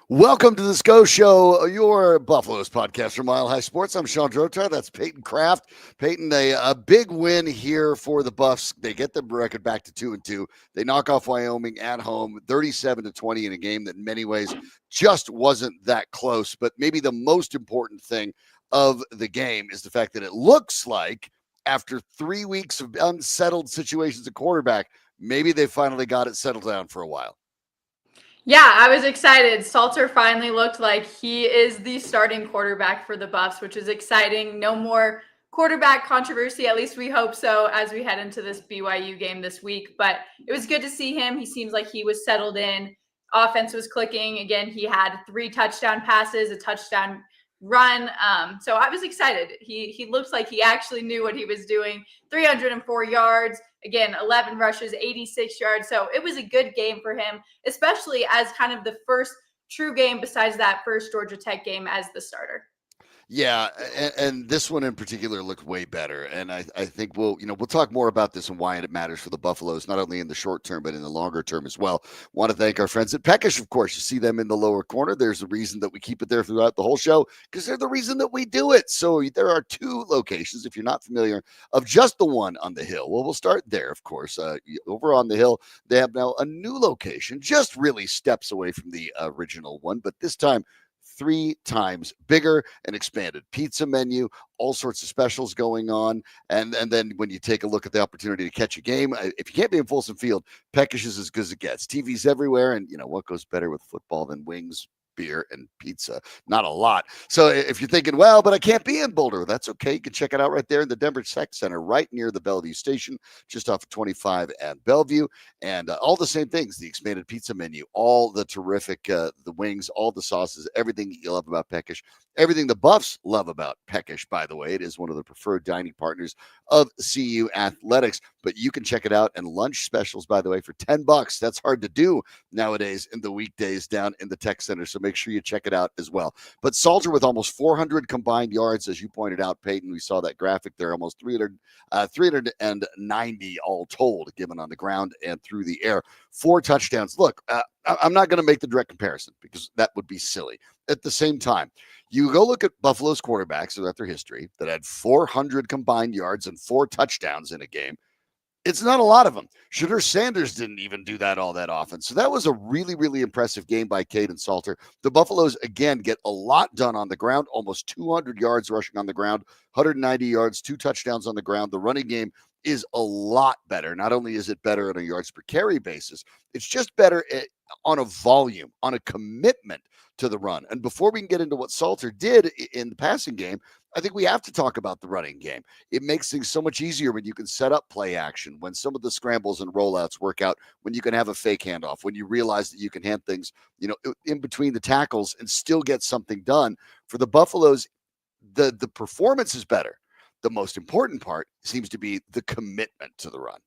Welcome to the Sko Show, your Buffaloes podcast from Mile High Sports. I'm Shawn Drotar. That's Payton Kraft. Payton, a big win here for the Buffs. They get the record back to 2-2. They knock off Wyoming at home, 37-20 in a game that in many ways just wasn't that close. But maybe the most important thing of the game is the fact that it looks like after 3 weeks of unsettled situations at quarterback, maybe they finally got it settled down for a while. Yeah, I was excited. Salter finally looked like he is the starting quarterback for the Buffs, which is exciting. No more quarterback controversy. At least we hope so as we head into this BYU game this week. But it was good to see him. He seems like he was settled in. Offense was clicking. Again, he had 3 touchdown passes, a touchdown run. So I was excited. He looks like he actually knew what he was doing. 304 yards. Again, 11 rushes, 86 yards. So it was a good game for him, especially as kind of the first true game besides that first Georgia Tech game as the starter. Yeah, and this one in particular looked way better. And I think we'll talk more about this and why it matters for the Buffaloes, not only in the short term, but in the longer term as well. Want to thank our friends at Peckish, of course. You see them in the lower corner. There's a reason that we keep it there throughout the whole show because they're the reason that we do it. So there are 2 locations, if you're not familiar, of just the one on the hill. Well, we'll start there, of course. Over on the hill, they have now a new location, just really steps away from the original one, but this time 3 times bigger and expanded pizza menu, all sorts of specials going on. And then when you take a look at the opportunity to catch a game, if you can't be in Folsom Field, Peckish is as good as it gets. TV's everywhere. And what goes better with football than wings, beer, and pizza? Not a lot. So if you're thinking, well, but I can't be in Boulder, that's okay. You can check it out right there in the Denver Tech Center, right near the Bellevue station, just off of 25 and Bellevue. And all the same things, the expanded pizza menu, all the terrific, the wings, all the sauces, everything you love about Peckish, everything the Buffs love about Peckish, by the way. It is one of the preferred dining partners of CU Athletics, but you can check it out. And lunch specials, by the way, for $10. That's hard to do nowadays in the weekdays down in the Tech Center. So make sure you check it out as well. But Salter with almost 400 combined yards, as you pointed out, Payton. We saw that graphic there, almost 390 all told, given on the ground and through the air. 4 touchdowns. Look, I'm not going to make the direct comparison because that would be silly. At the same time, you go look at Buffalo's quarterbacks throughout their history that had 400 combined yards and 4 touchdowns in a game. It's not a lot of them. Shedeur Sanders didn't even do that all that often. So that was a really, really impressive game by Kaidon Salter. The Buffaloes, again, get a lot done on the ground, almost 200 yards rushing on the ground, 190 yards, 2 touchdowns on the ground. The running game is a lot better. Not only is it better on a yards per carry basis, it's just better on a volume, on a commitment to the run. And before we can get into what Salter did in the passing game, I think we have to talk about the running game. It makes things so much easier when you can set up play action, when some of the scrambles and rollouts work out, when you can have a fake handoff, when you realize that you can hand things, in between the tackles and still get something done. For the Buffaloes, the performance is better. The most important part seems to be the commitment to the run.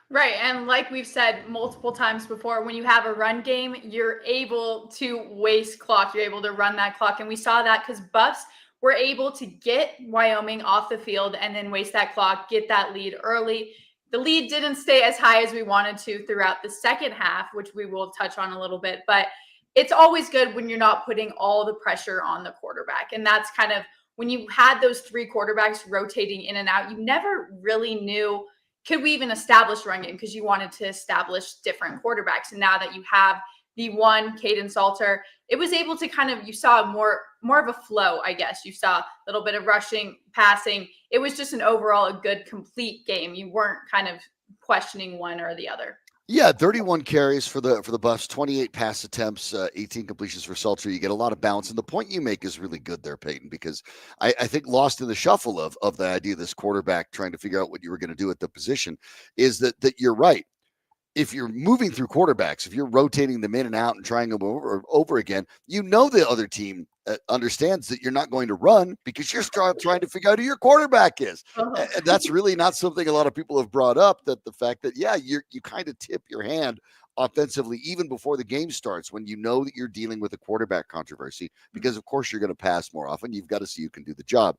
Right. And like we've said multiple times before, when you have a run game, you're able to waste clock. You're able to run that clock. And we saw that because Buffs were able to get Wyoming off the field and then waste that clock, get that lead early. The lead didn't stay as high as we wanted to throughout the second half, which we will touch on a little bit. But it's always good when you're not putting all the pressure on the quarterback. And that's kind of when you had those 3 quarterbacks rotating in and out, you never really knew, could we even establish run game? Because you wanted to establish different quarterbacks. And now that you have the one, Kaidon Salter, it was able to kind of, you saw more of a flow, I guess. You saw a little bit of rushing, passing. It was just an overall a good, complete game. You weren't kind of questioning one or the other. Yeah, 31 carries for the Buffs, 28 pass attempts, 18 completions for Salter. You get a lot of balance. And the point you make is really good there, Payton, because I think lost in the shuffle of the idea of this quarterback trying to figure out what you were going to do at the position is that you're right. if you're moving through quarterbacks, if you're rotating them in and out and trying them over again, you know the other team understands that you're not going to run because you're trying to figure out who your quarterback is. Uh-huh. And that's really not something a lot of people have brought up, that the fact that, yeah, you kind of tip your hand offensively even before the game starts when you know that you're dealing with a quarterback controversy, because of course you're going to pass more often. You've got to see who can do the job.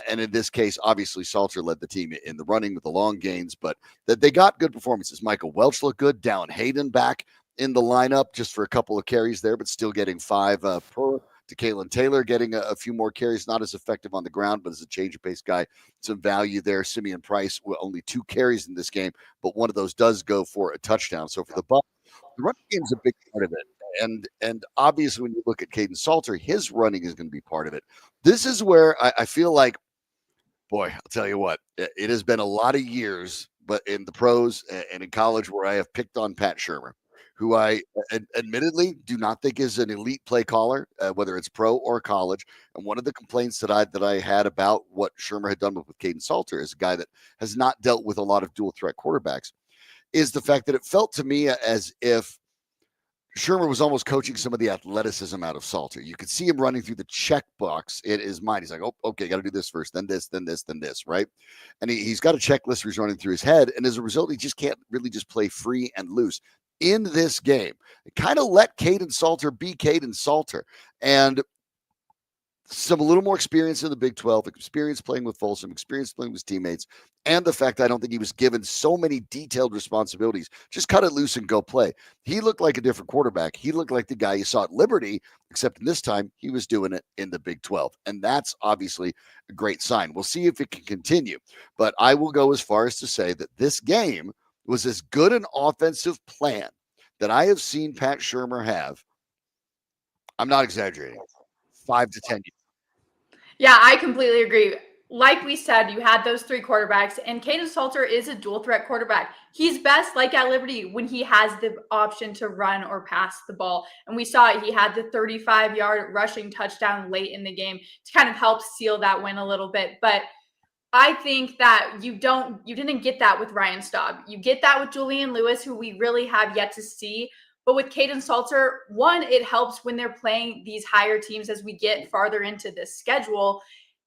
And in this case, obviously Salter led the team in the running with the long gains, but that they got good performances. Michael Welch looked good. Dallin Hayden back in the lineup just for a couple of carries there, but still getting 5 per. To Kalen Taylor getting a few more carries, not as effective on the ground, but as a change of pace guy, some value there. Simeon Price with only 2 carries in this game, but one of those does go for a touchdown. So for the Bucs, the running game is a big part of it. And obviously when you look at Kaidon Salter, his running is going to be part of it. This is where I feel like, boy, I'll tell you what, it has been a lot of years, but in the pros and in college, where I have picked on Pat Shurmur, who I admittedly do not think is an elite play caller, whether it's pro or college. And one of the complaints that I had about what Shurmur had done with Kaidon Salter, as a guy that has not dealt with a lot of dual threat quarterbacks, is the fact that it felt to me as if Shurmur was almost coaching some of the athleticism out of Salter. You could see him running through the checkbox in his mind. He's like, oh, okay, got to do this first, then this, then this, then this, right? And he's got a checklist he's running through his head. And as a result, he just can't really just play free and loose. In this game, it kind of let Kaidon Salter be Kaidon Salter. And some a little more experience in the Big 12, experience playing with Folsom, experience playing with his teammates, and the fact I don't think he was given so many detailed responsibilities. Just cut it loose and go play. He looked like a different quarterback. He looked like the guy you saw at Liberty, except in this time he was doing it in the Big 12. And that's obviously a great sign. We'll see if it can continue. But I will go as far as to say that this game was as good an offensive plan that I have seen Pat Shurmur have. I'm not exaggerating. 5 to 10 years. Yeah, I completely agree. Like we said, you had those 3 quarterbacks, and Kaidon Salter is a dual threat quarterback. He's best, like at Liberty, when he has the option to run or pass the ball. And we saw it. He had the 35-yard rushing touchdown late in the game to kind of help seal that win a little bit. But I think that you didn't get that with Ryan Staub. You get that with Julian Lewis, who we really have yet to see. But with Kaidon Salter, one, it helps when they're playing these higher teams as we get farther into this schedule.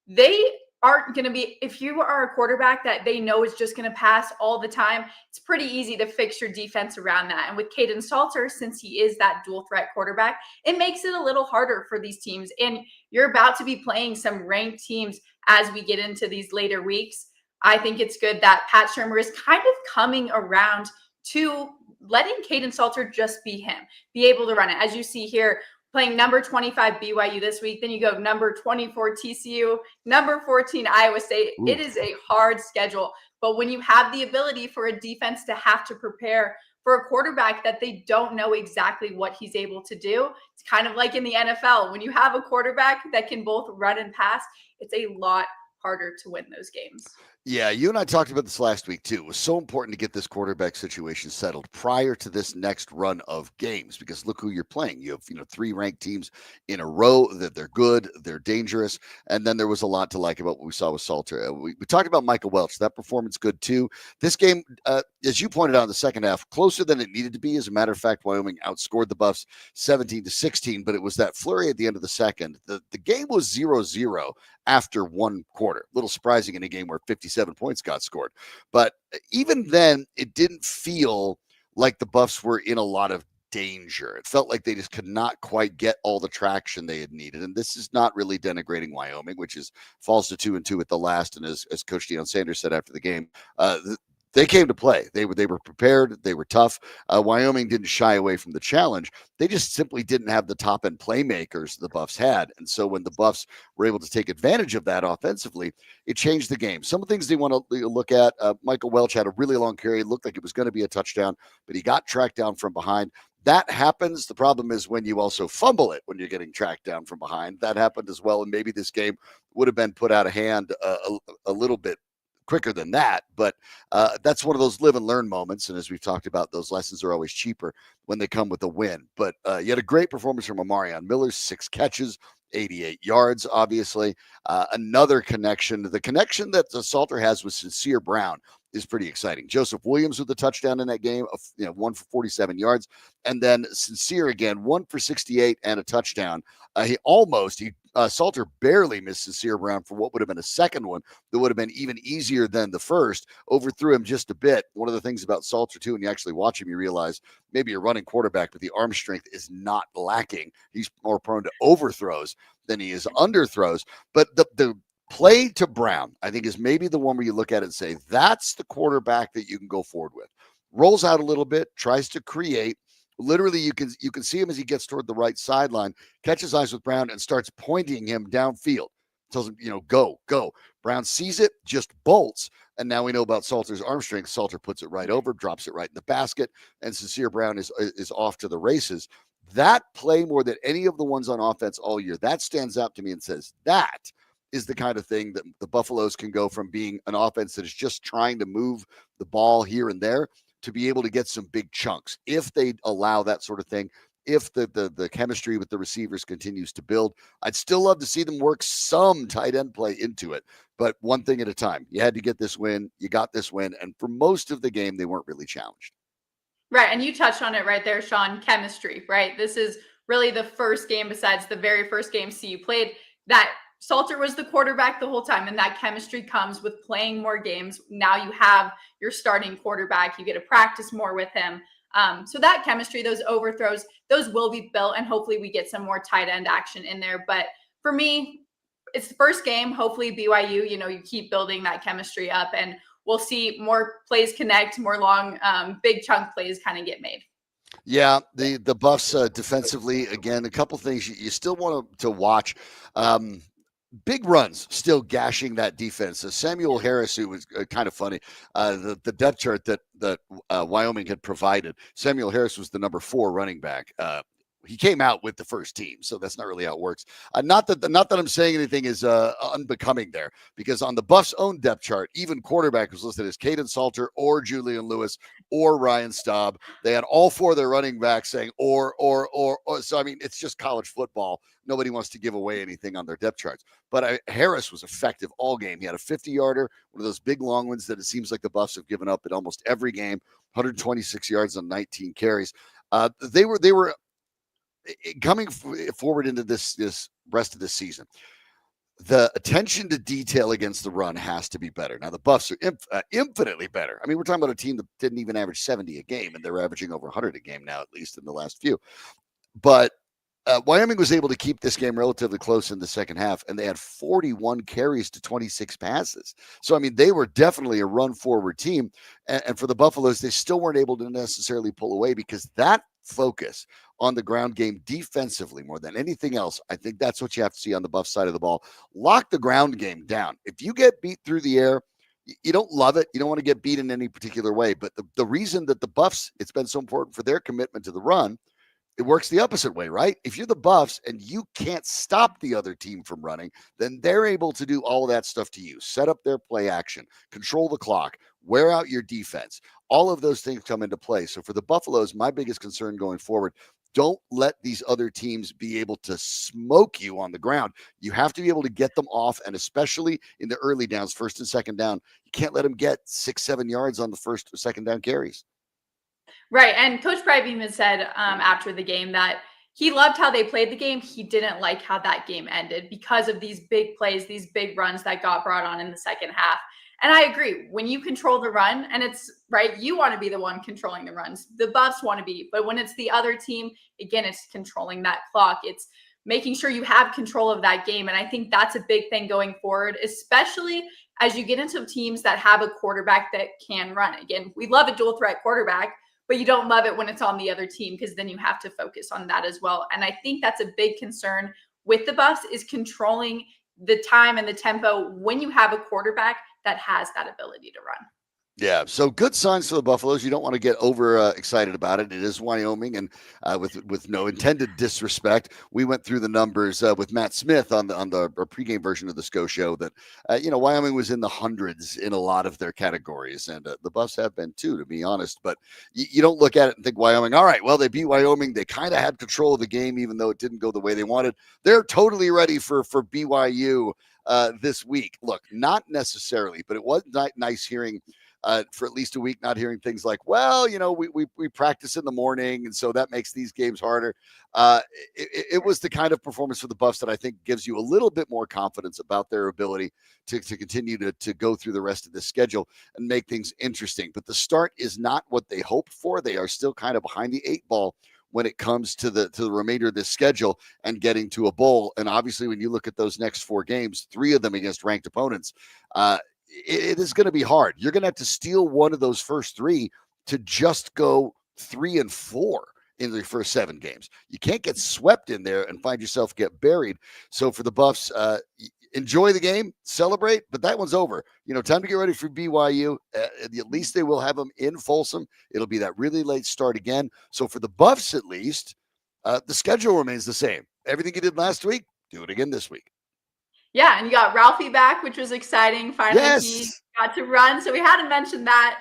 They aren't going to be, if you are a quarterback that they know is just going to pass all the time, it's pretty easy to fix your defense around that. And with Kaidon Salter, since he is that dual threat quarterback, it makes it a little harder for these teams. And you're about to be playing some ranked teams as we get into these later weeks. I think it's good that Pat Shurmur is kind of coming around to letting Kaidon Salter just be him, be able to run it. As you see here, playing number 25 BYU this week, then you go number 24 TCU, number 14 Iowa State. Ooh. It is a hard schedule. But when you have the ability for a defense to have to prepare for a quarterback that they don't know exactly what he's able to do, it's kind of like in the NFL. When you have a quarterback that can both run and pass, it's a lot harder to win those games. Yeah, you and I talked about this last week too. It was so important to get this quarterback situation settled prior to this next run of games, because look who you're playing. You have, 3 ranked teams in a row that they're good, they're dangerous, and then there was a lot to like about what we saw with Salter. We talked about Michael Welch. That performance good too. This game, as you pointed out in the second half, closer than it needed to be. As a matter of fact, Wyoming outscored the Buffs 17-16, but it was that flurry at the end of the second. The game was 0-0 after one quarter. A little surprising in a game where 57 points got scored. But even then, it didn't feel like the Buffs were in a lot of danger. It felt like they just could not quite get all the traction they had needed. And this is not really denigrating Wyoming, which falls to 2-2 at the last. And as Coach Deion Sanders said after the game, they came to play. They were prepared. They were tough. Wyoming didn't shy away from the challenge. They just simply didn't have the top end playmakers the Buffs had. And so when the Buffs were able to take advantage of that offensively, it changed the game. Some of the things they want to look at, Michael Welch had a really long carry. It looked like it was going to be a touchdown, but he got tracked down from behind. That happens. The problem is when you also fumble it when you're getting tracked down from behind. That happened as well. And maybe this game would have been put out of hand a little bit quicker than that, but that's one of those live and learn moments. And as we've talked about, those lessons are always cheaper when they come with a win. But you had a great performance from Amarion Miller, 6 catches, 88 yards, obviously. Another connection, the connection that Salter has with Sincere Brown is pretty exciting. Joseph Williams with the touchdown in that game, 1 for 47 yards. And then Sincere again, 1 for 68 and a touchdown. Salter barely missed Sincere Brown for what would have been a second one that would have been even easier than the first. Overthrew him just a bit. One of the things about Salter, too, when you actually watch him, you realize maybe a running quarterback, but the arm strength is not lacking. He's more prone to overthrows than he is underthrows. But the play to Brown, I think, is maybe the one where you look at it and say, that's the quarterback that you can go forward with. Rolls out a little bit, tries to create. Literally, you can see him as he gets toward the right sideline, catches eyes with Brown, and starts pointing him downfield. Tells him, go, go. Brown sees it, just bolts. And now we know about Salter's arm strength. Salter puts it right over, drops it right in the basket, and Sincere Brown is off to the races. That play, more than any of the ones on offense all year, that stands out to me and says that is the kind of thing that the Buffaloes can go from being an offense that is just trying to move the ball here and there to be able to get some big chunks if they allow that sort of thing. If the chemistry with the receivers continues to build. I'd still love to see them work some tight end play into it, but one thing at a time. You had to get this win. You got this win. And for most of the game, they weren't really challenged. Right. And you touched on it right there, Shawn, chemistry, right? This is really the first game besides the very first game CU played that Salter was the quarterback the whole time, and that chemistry comes with playing more games. Now you have your starting quarterback. You get to practice more with him. So that chemistry, those overthrows, those will be built, and hopefully we get some more tight end action in there. But for me, it's the first game. Hopefully BYU, you keep building that chemistry up, and we'll see more plays connect, more long, big chunk plays kind of get made. Yeah, the Buffs defensively, again, a couple things you still want to watch. Big runs still gashing that defense. Samuel Harris, who was kind of funny, the depth chart that Wyoming had provided, Samuel Harris was the number 4 running back. He came out with the first team, so that's not really how it works. Not that I'm saying anything is unbecoming there, because on the Buffs' own depth chart, even quarterback was listed as Kaidon Salter or Julian Lewis or Ryan Staub. They had all 4 of their running backs saying or. So I mean, it's just college football. Nobody wants to give away anything on their depth charts. But Harris was effective all game. He had a 50-yarder, one of those big long ones that it seems like the Buffs have given up in almost every game. 126 yards on 19 carries. They were coming forward into this rest of the season. The attention to detail against the run has to be better. Now, the Buffs are infinitely better. I mean, we're talking about a team that didn't even average 70 a game, and they're averaging over 100 a game now, at least in the last few. But Wyoming was able to keep this game relatively close in the second half, and they had 41 carries to 26 passes. So, I mean, they were definitely a run-forward team. And for the Buffaloes, they still weren't able to necessarily pull away, because that focus on the ground game defensively more than anything else, I think that's what you have to see on the Buff side of the ball. Lock the ground game down. If you get beat through the air, you don't love it. You don't want to get beat in any particular way. But the reason that the Buffs, it's been so important for their commitment to the run, it works the opposite way, right? If you're the Buffs and you can't stop the other team from running, then they're able to do all of that stuff to you. Set up their play action, control the clock, wear out your defense. All of those things come into play. So for the Buffaloes, my biggest concern going forward, don't let these other teams be able to smoke you on the ground. You have to be able to get them off, and especially in the early downs, first and second down, you can't let them get 6-7 yards on the first or second down carries. Right. And Coach Pride even said after the game that he loved how they played the game. He didn't like how that game ended because of these big plays, these big runs that got brought on in the second half. And I agree. When you control the run, and it's right, you want to be the one controlling the runs. The Buffs want to be. But when it's the other team, again, it's controlling that clock. It's making sure you have control of that game. And I think that's a big thing going forward, especially as you get into teams that have a quarterback that can run. Again, we love a dual threat quarterback, but you don't love it when it's on the other team, because then you have to focus on that as well. And I think that's a big concern with the Buffs, is controlling the time and the tempo when you have a quarterback that has that ability to run. Yeah, so good signs for the Buffaloes. You don't want to get over excited about it. It is Wyoming, and with no intended disrespect, we went through the numbers with Matt Smith on the pregame version of the Sko Show that Wyoming was in the hundreds in a lot of their categories, and the Buffs have been too, to be honest. But you don't look at it and think Wyoming, all right, well, they beat Wyoming. They kind of had control of the game, even though it didn't go the way they wanted. They're totally ready for BYU this week. Look, not necessarily, but it was nice hearing for at least a week, not hearing things like, well, we practice in the morning, and so that makes these games harder. It was the kind of performance for the Buffs that I think gives you a little bit more confidence about their ability to continue to go through the rest of the schedule and make things interesting. But the start is not what they hoped for. They are still kind of behind the 8 ball when it comes to the remainder of this schedule and getting to a bowl. And obviously, when you look at those next 4 games, 3 of them against ranked opponents, it is going to be hard. You're going to have to steal one of those first 3 to just go 3-4 in the first 7 games. You can't get swept in there and find yourself get buried. So for the Buffs, enjoy the game, celebrate, but that one's over. Time to get ready for BYU. At least they will have them in Folsom. It'll be that really late start again. So for the Buffs, at least, the schedule remains the same. Everything you did last week, do it again this week. Yeah, and you got Ralphie back, which was exciting. Finally, he got to run. So we had to mention that.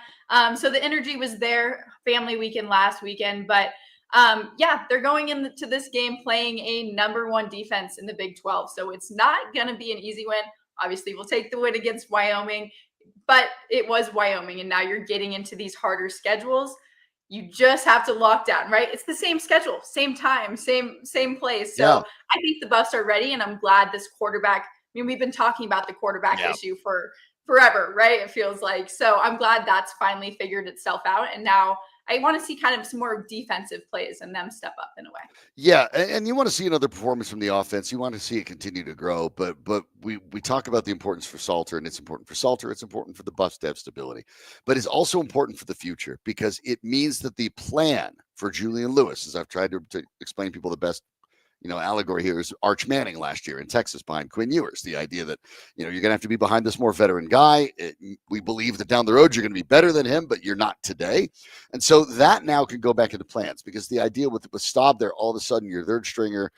So the energy was there, family weekend last weekend. But they're going into this game playing a #1 defense in the Big 12. So it's not going to be an easy win. Obviously, we'll take the win against Wyoming, but it was Wyoming. And now you're getting into these harder schedules. You just have to lock down, right? It's the same schedule, same time, same place. So I think the Buffs are ready, and I'm glad this quarterback. I mean, we've been talking about the quarterback issue for forever, right? It feels like. So I'm glad that's finally figured itself out. And now I want to see kind of some more defensive plays and them step up in a way. Yeah, and you want to see another performance from the offense. You want to see it continue to grow. But we talk about the importance for Salter, and it's important for Salter. It's important for the Buffs to have stability. But it's also important for the future because it means that the plan for Julian Lewis, as I've tried to explain people the best, allegory here is Arch Manning last year in Texas behind Quinn Ewers. The idea that, you're going to have to be behind this more veteran guy. We believe that down the road, you're going to be better than him, but you're not today. And so that now can go back into plans because the idea with Staub there, all of a sudden your third stringer,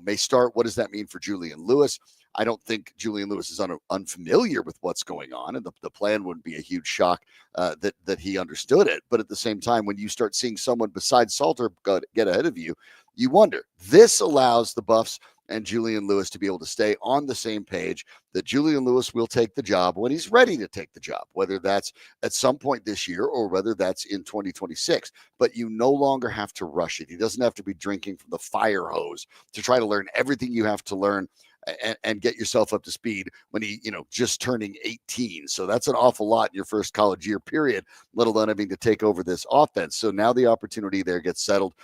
may start. What does that mean for Julian Lewis? I don't think Julian Lewis is unfamiliar with what's going on, and the plan wouldn't be a huge shock that he understood it. But at the same time, when you start seeing someone besides Salter get ahead of you, you wonder. This allows the Buffs and Julian Lewis to be able to stay on the same page, that Julian Lewis will take the job when he's ready to take the job, whether that's at some point this year or whether that's in 2026. But you no longer have to rush it. He doesn't have to be drinking from the fire hose to try to learn everything you have to learn and get yourself up to speed when he, just turning 18. So that's an awful lot in your first college year period, let alone having to take over this offense. So now the opportunity there gets settled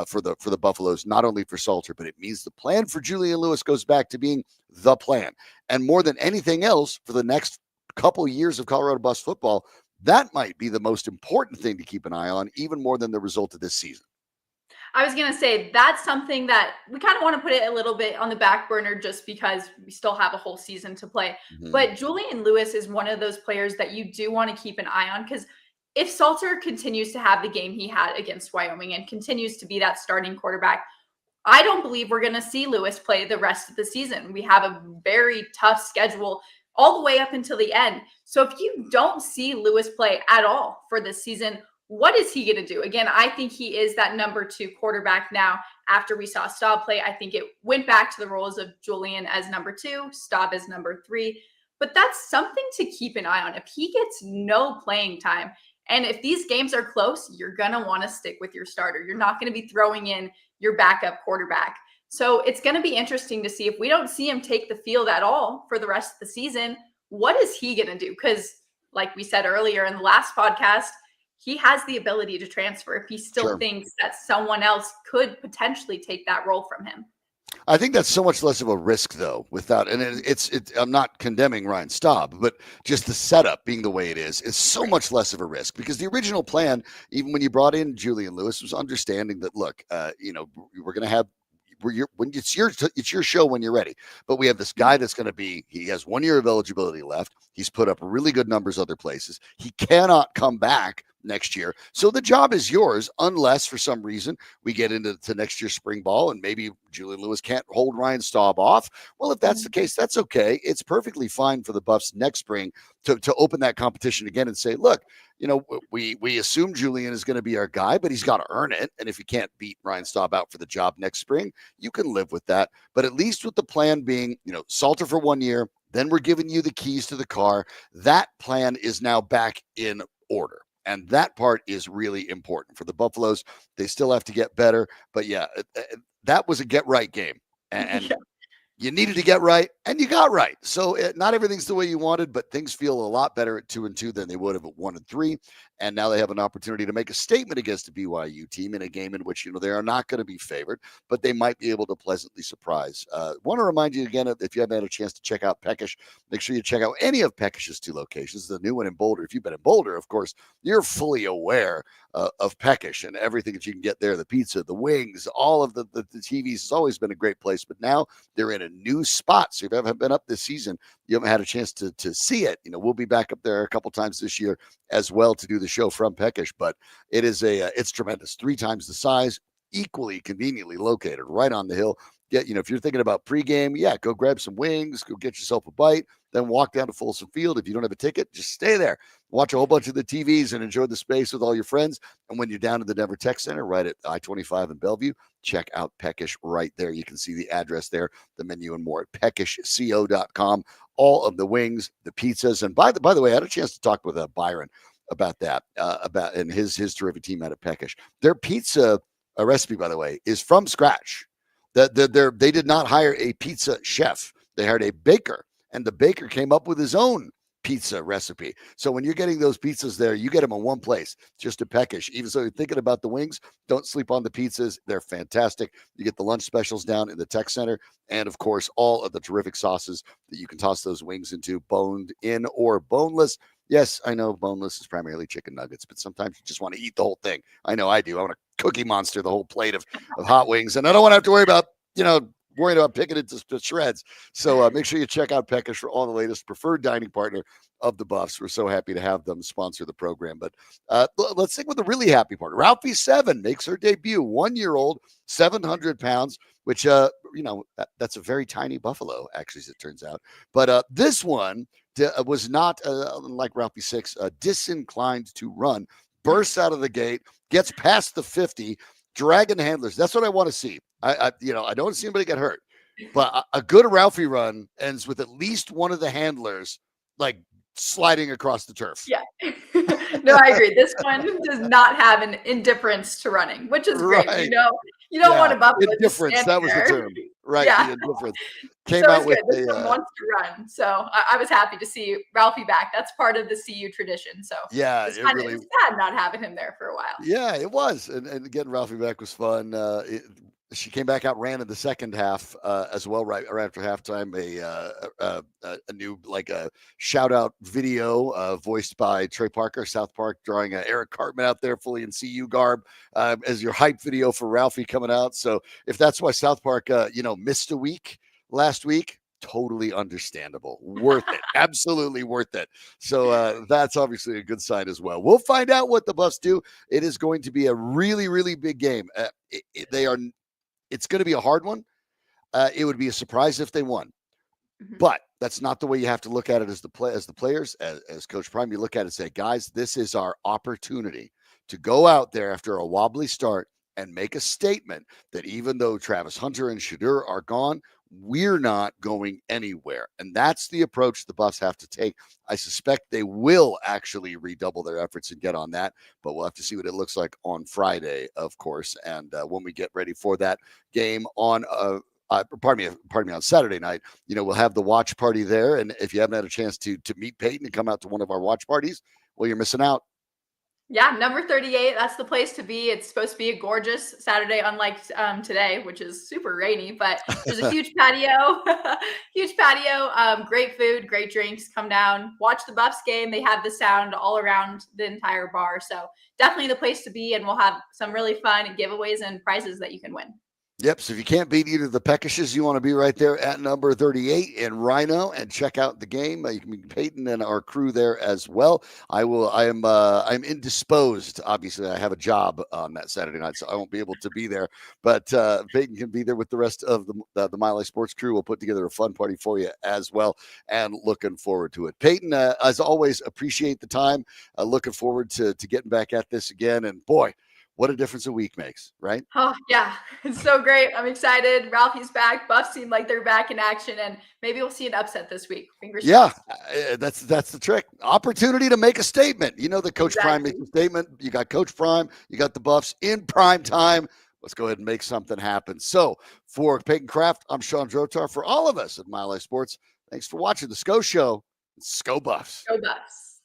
for the Buffaloes, not only for Salter, but it means the plan for Julian Lewis goes back to being the plan. And more than anything else, for the next couple years of Colorado Buffs football, that might be the most important thing to keep an eye on, even more than the result of this season. I was going to say that's something that we kind of want to put it a little bit on the back burner just because we still have a whole season to play. Mm-hmm. But Julian Lewis is one of those players that you do want to keep an eye on because if Salter continues to have the game he had against Wyoming and continues to be that starting quarterback, I don't believe we're going to see Lewis play the rest of the season. We have a very tough schedule all the way up until the end. So if you don't see Lewis play at all for this season, what is he going to do? Again, I think he is that #2 quarterback now. After we saw Staub play, I think it went back to the roles of Julian as #2, Staub as #3. But that's something to keep an eye on. If he gets no playing time, and if these games are close, you're going to want to stick with your starter. You're not going to be throwing in your backup quarterback. So it's going to be interesting to see if we don't see him take the field at all for the rest of the season, what is he going to do? Because like we said earlier in the last podcast, he has the ability to transfer if he still thinks that someone else could potentially take that role from him. I think that's so much less of a risk, though, I'm not condemning Ryan Staub, but just the setup being the way it is so much less of a risk because the original plan, even when you brought in Julian Lewis, was understanding that, look, we're going to have, it's your show when you're ready. But we have this guy that's going to he has 1 year of eligibility left. He's put up really good numbers other places. He cannot come back next year. So the job is yours unless for some reason we get into next year's spring ball and maybe Julian Lewis can't hold Ryan Staub off. Well, if that's the case, that's okay. It's perfectly fine for the Buffs next spring to open that competition again and say, look, we assume Julian is going to be our guy, but he's got to earn it. And if he can't beat Ryan Staub out for the job next spring, you can live with that. But at least with the plan being, Salter for 1 year, then we're giving you the keys to the car. That plan is now back in order. And that part is really important for the Buffaloes. They still have to get better. But yeah, that was a get right game. And you needed to get right, and you got right. So not everything's the way you wanted, but things feel a lot better at 2-2 than they would have at 1-3. And now they have an opportunity to make a statement against a BYU team in a game in which, they are not going to be favored, but they might be able to pleasantly surprise. Want to remind you again, if you haven't had a chance to check out Peckish, make sure you check out any of Peckish's 2 locations. The new one in Boulder. If you've been in Boulder, of course, you're fully aware of Peckish and everything that you can get there, the pizza, the wings, all of the TVs. It's always been a great place, but now they're in a new spot. So if you haven't been up this season, you haven't had a chance to see it. We'll be back up there a couple times this year as well to do the show from Peckish, but it is it's tremendous. 3 times the size, equally conveniently located right on the hill. If you're thinking about pregame, go grab some wings, go get yourself a bite, then walk down to Folsom Field. If you don't have a ticket, just stay there, watch a whole bunch of the TVs and enjoy the space with all your friends. And when you're down at the Denver Tech Center, right at I-25 in Bellevue, check out Peckish right there. You can see the address there, the menu and more at peckishco.com. All of the wings, the pizzas. And by the way, I had a chance to talk with Byron about that, and his terrific team out of Peckish. Their pizza recipe, by the way, is from scratch. They did not hire a pizza chef. They hired a baker, and the baker came up with his own pizza recipe. So when you're getting those pizzas there, you get them in one place, just a Peckish. Even so, you're thinking about the wings, don't sleep on the pizzas. They're fantastic. You get the lunch specials down in the Tech Center, and of course, all of the terrific sauces that you can toss those wings into, boned in or boneless. Yes, I know boneless is primarily chicken nuggets, but sometimes you just want to eat the whole thing. I know I do. I want to Cookie Monster the whole plate of hot wings, and I don't want to have to worry about, worrying about picking it to shreds. So make sure you check out Peckish for all the latest preferred dining partner of the Buffs. We're so happy to have them sponsor the program. But let's stick with the really happy part. Ralphie 7 makes her debut, 1-year-old, 700 pounds, which, that's a very tiny buffalo, actually, as it turns out. But this one was not, like Ralphie 6, disinclined to run, bursts out of the gate, gets past the 50, dragging handlers. That's what I want to see. I don't want to see anybody get hurt, but a good Ralphie run ends with at least one of the handlers like sliding across the turf. Yeah. No, I agree. This one does not have an indifference to running, which is great. Right. You don't want a buffalo. Indifference. That was the term. Right. Yeah. The indifference. Came out with this one wants to run. So I was happy to see Ralphie back. That's part of the CU tradition. So yeah, it's sad not having him there for a while. Yeah, it was. And getting Ralphie back was fun. She came back out, ran in the second half as well, right after halftime. A new a shout out video voiced by Trey Parker, South Park, drawing Eric Cartman out there fully in CU garb as your hype video for Ralphie coming out. So if that's why South Park, missed a week last week, totally understandable. Worth it. Absolutely worth it. So that's obviously a good sign as well. We'll find out what the Buffs do. It is going to be a really, really big game. It's going to be a hard one. It would be a surprise if they won. Mm-hmm. But that's not the way you have to look at it as the players, as Coach Prime. You look at it and say, guys, this is our opportunity to go out there after a wobbly start and make a statement that even though Travis Hunter and Shadur are gone, we're not going anywhere. And that's the approach the Buffs have to take. I suspect they will actually redouble their efforts and get on that, but we'll have to see what it looks like on Friday, of course. And when we get ready for that game on pardon me, on Saturday night, we'll have the watch party there. And if you haven't had a chance to meet Payton and come out to one of our watch parties, well, you're missing out. Yeah, number 38, that's the place to be. It's supposed to be a gorgeous Saturday, unlike today, which is super rainy, but there's a huge patio, great food, great drinks. Come down, watch the Buffs game. They have the sound all around the entire bar. So definitely the place to be, and we'll have some really fun giveaways and prizes that you can win. Yep. So if you can't beat either of the Peckishes, you want to be right there at number 38 in Rhino and check out the game. You can meet Payton and our crew there as well. I'm indisposed. Obviously, I have a job on that Saturday night, so I won't be able to be there. But Payton can be there with the rest of the Mile High Sports crew. We'll put together a fun party for you as well, and looking forward to it. Payton, as always, appreciate the time. Looking forward to getting back at this again. And boy, what a difference a week makes, right? Oh, yeah. It's so great. I'm excited. Ralphie's back. Buffs seem like they're back in action, and maybe we'll see an upset this week. Fingers Yeah, crossed. that's the trick. Opportunity to make a statement. You know that Coach Prime Exactly. makes a statement. You got Coach Prime. You got the Buffs in prime time. Let's go ahead and make something happen. So for Peyton Kraft, I'm Shawn Drotar. For all of us at Mile High Sports, thanks for watching the Sko Show. Sko Buffs. Go Buffs.